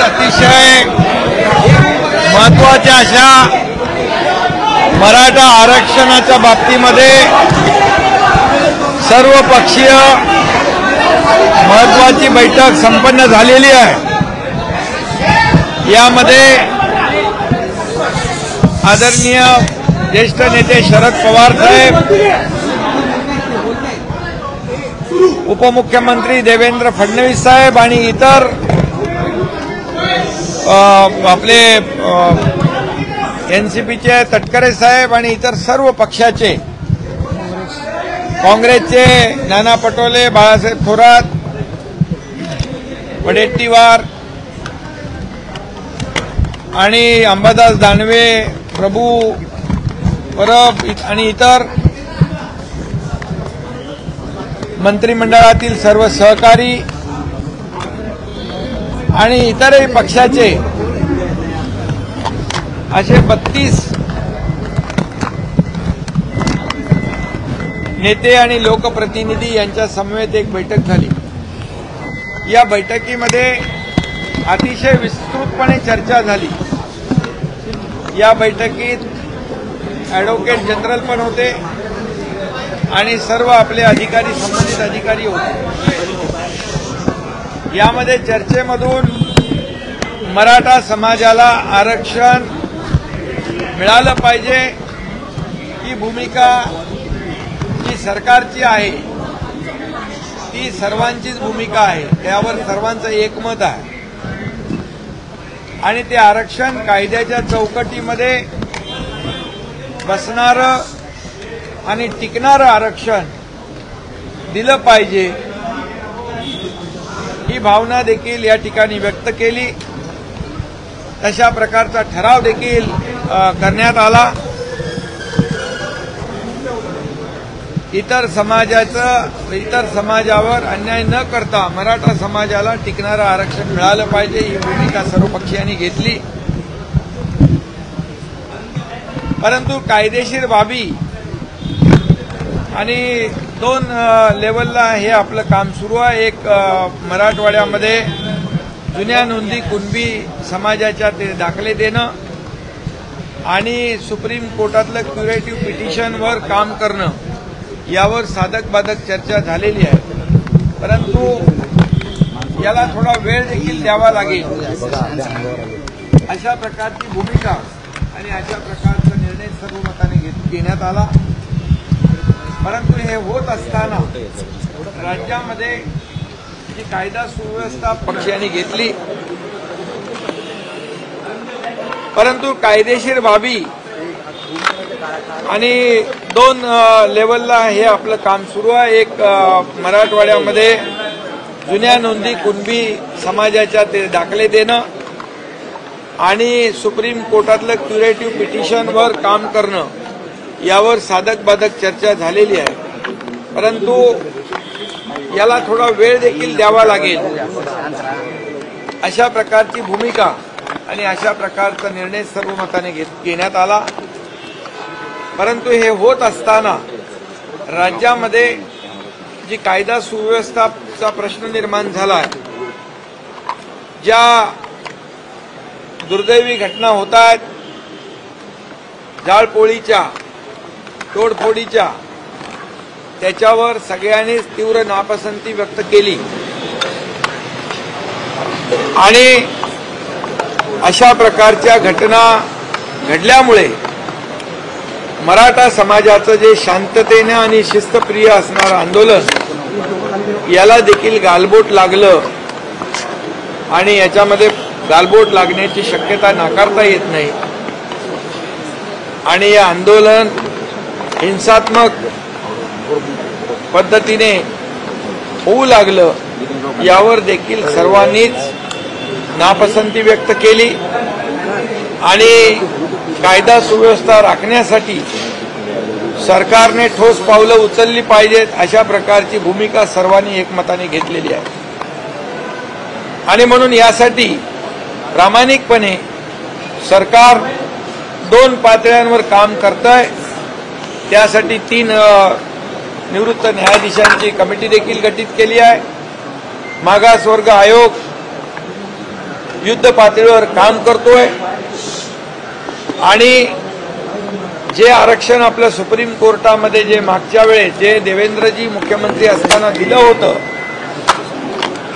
अतिशय महत्त्वाच्या अशा मराठा आरक्षणाच्या बाबतीमध्ये सर्व पक्षीय महत्त्वाची बैठक संपन्न झालेली आहे। यामध्ये आदरणीय ज्येष्ठ नेते शरद पवार साहेब, उपमुख्यमंत्री देवेंद्र फडणवीस साहेब आणि इतर आपले एनसीपीचे तटकरे साहेब आणि इतर सर्व पक्षाचे, काँग्रेसचे नाना पटोले, बाळासाहेब थोरात, वडेट्टीवार आणि अंबादास दानवे, प्रभू परब आणि इतर मंत्रिमंडळातील सर्व सहकारी आणि इतरही पक्षाचे असे 32 नेते आणि लोकप्रतिनिधी यांच्या समवेत एक बैठक झाली। या बैठकीमध्ये अतिशय विस्तृतपणे चर्चा झाली। या बैठकीत ॲडव्होकेट जनरल पण होते आणि सर्व आपले अधिकारी, संबंधित अधिकारी होते। यामध्ये चर्चेमधून मराठा समाजाला आरक्षण मिळालं पाहिजे ही भूमिका जी सरकारची आहे ती सर्वांचीच भूमिका आहे, त्यावर सर्वांचं एकमत आहे आणि ते आरक्षण कायद्याच्या चौकटीमध्ये बसणारं आणि टिकणारं आरक्षण दिलं पाहिजे ही भावना देखील या ठिकाणी व्यक्त केली। तशा प्रकारचा ठराव देखील करण्यात आला। इतर समाजावर अन्याय न करता मराठा समाजाला टिकणारं आरक्षण मिळालं पाहिजे ही भूमिका सर्व पक्षीयांनी घेतली। परंतु कायदेशीर बाबी आणि 2 लेवलला हे आपलं काम सुरू आहे। एक मराठवाड्यामध्ये जुन्या नोंदी कुणबी समाजाच्या ते दाखले देणं आणि सुप्रीम कोर्टातलं क्युरेटिव्ह पिटिशनवर काम करणं, यावर साधक बाधक चर्चा झालेली आहे। परंतु याला थोडा वेळ देखील द्यावा लागेल। अशा प्रकारची भूमिका आणि अशा प्रकारचा निर्णय सर्वमताने घेण्यात आला। परंतु हे होत असताना राज्यामध्ये जी कायदा सुव्यवस्था पक्षांनी घेतली, परंतु कायदेशीर बाबी आणि 2 लेवलला हे आपलं काम सुरू आहे। एक मराठवाड्यामध्ये जुन्या नोंदी कुणबी समाजाच्या ते दाखले देणं आणि सुप्रीम कोर्टातलं क्युरेटिव्ह पिटिशनवर काम करणं, यावर साधक बाधक चर्चा झालेली आहे। परंतु याला थोडा वेळ देखील द्यावा लागेल। अशा प्रकारची भूमिका आणि अशा प्रकारचा निर्णय सर्वमताने घेण्यात आला। परंतु हे होत असताना राज्यामध्ये जी कायदा सुव्यवस्थेचा प्रश्न निर्माण झाला आहे, ज्या दुर्दैवी घटना होत आहेत, जाळपोळीच्या, तोडफोडीच्या, त्याच्यावर सगळ्यांनीच तीव्र नापसंती व्यक्त केली आणि अशा प्रकारच्या घटना घडल्यामुळे मराठा समाजाचं जे शांततेने आणि शिस्तप्रिय असणारं आंदोलन याला देखील गालबोट लागलं आणि याच्यामध्ये गालबोट लागण्याची शक्यता नाकारता येत नाही आणि हे आंदोलन हिंसात्मक पद्धतीने होऊ लागलं, यावर देखील सर्वांनीच नापसंती व्यक्त केली आणि कायदा सुव्यवस्था राखण्यासाठी सरकारने ठोस पावलं उचलली पाहिजेत अशा प्रकारची भूमिका सर्वांनी एकमताने घेतलेली आहे। आणि म्हणून यासाठी प्रामाणिकपणे सरकार 2 पातळ्यांवर काम करतंय। त्यासाठी 3 निवृत्त न्यायाधीशांची कमिटी देखील गठीत केली आहे। मागासवर्ग आयोग युद्ध पातळीवर काम करतोय आणि जे आरक्षण आपल्या सुप्रीम कोर्टामध्ये जे मागच्या वेळेस जे देवेंद्रजी मुख्यमंत्री असताना दिलं होतं,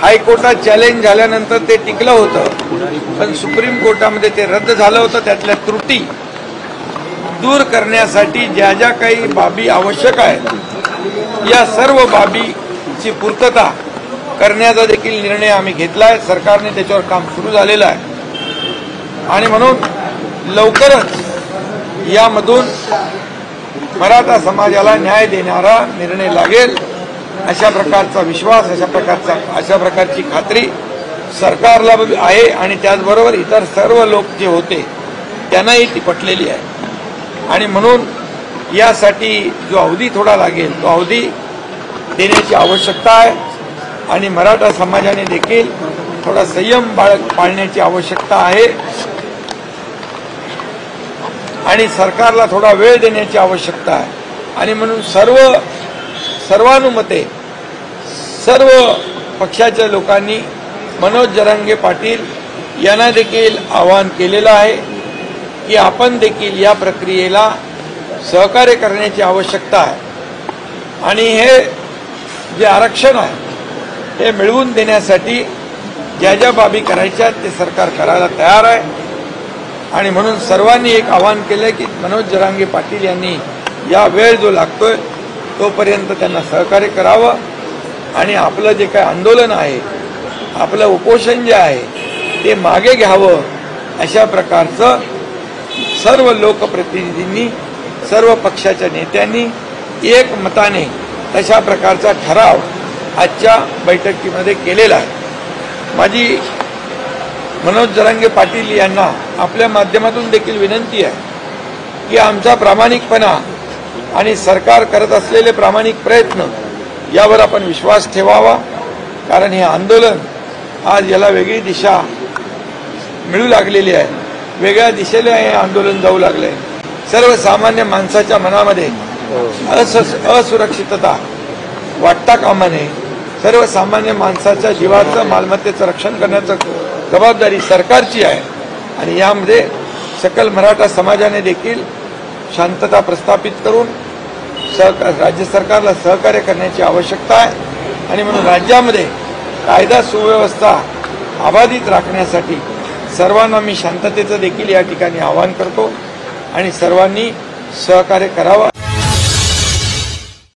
हायकोर्टात चॅलेंज झाल्यानंतर ते टिकलं होतं, पण सुप्रीम कोर्टामध्ये ते रद्द झालं होतं. त्यातल्या त्रुटी दूर करण्यासाठी ज्या ज्या काही बाबी आवश्यक आहेत या सर्व बाबीची पूर्तता करण्याचा देखील निर्णय आम्ही घेतलाय. सरकारने त्याच्यावर काम सुरू झालेलं आहे आणि म्हणून लवकरच यामधून मराठा समाजाला न्याय देणारा निर्णय लागेल अशा प्रकारचा विश्वास, अशा प्रकारची खात्री सरकारला आहे आणि त्याचबरोबर इतर सर्व लोक जे होते त्यांनाही ती पटलेली आहे. आणि म्हणून यासाठी जो अवधी थोडा लागेल तो अवधी देण्याची आवश्यकता आहे आणि मराठा समाजाने देखील थोडा संयम पाळण्याची आवश्यकता आहे आणि सरकारला थोडा वेळ देण्याची आवश्यकता आहे. आणि म्हणून सर्वानुमते सर्व पक्षाच्या लोकांनी मनोज जरांगे पाटील यांना देखील आवाहन केलेलं आहे की आपण देखील या प्रक्रियेला सहकार्य करण्याची आवश्यकता आहे आणि हे जे आरक्षण आहे हे मिळवून देण्यासाठी ज्या ज्या बाबी करायच्या ते सरकार करायला तयार आहे. आणि म्हणून सर्वांनी एक आवाहन केलं की मनोज जरांगे पाटील यांनी या वेळ जो लागतोय तोपर्यंत त्यांना सहकार्य करावं आणि आपलं जे काही आंदोलन आहे, आपलं उपोषण जे आहे ते मागे घ्यावं अशा प्रकारचं सर्व लोकप्रतिनिधींनी, सर्व पक्षाच्या नेत्यांनी एकमताने तशा प्रकारचा ठराव आजच्या बैठकीमध्ये केलेला आहे. माझी मनोज जरांगे पाटील यांना आपल्या माध्यमातून देखील विनंती आहे की आमचा प्रामाणिकपणा आणि सरकार करत असलेले प्रामाणिक प्रयत्न यावर आपण विश्वास ठेवावा. कारण हे आंदोलन आज याला वेगळी दिशा मिळू लागलेली आहे, वेगळ्या दिशेला हे आंदोलन जाऊ लागले. सर्वसामान्य माणसाच्या मनामध्ये असुरक्षितता वाटता कामा नये. सर्वसामान्य माणसाच्या जीवाचं, मालमत्तेचं रक्षण करण्याचं जबाबदारी सरकारची आहे आणि यामध्ये सकल मराठा समाजाने देखील शांतता प्रस्थापित करून राज्य सरकारला सहकार्य करण्याची आवश्यकता आहे. आणि म्हणून राज्यामध्ये कायदा सुव्यवस्था अबाधित राखण्यासाठी सर्वांना मी शांततेचं देखील या ठिकाणी आवाहन करतो आणि सर्वांनी सहकार्य करावं.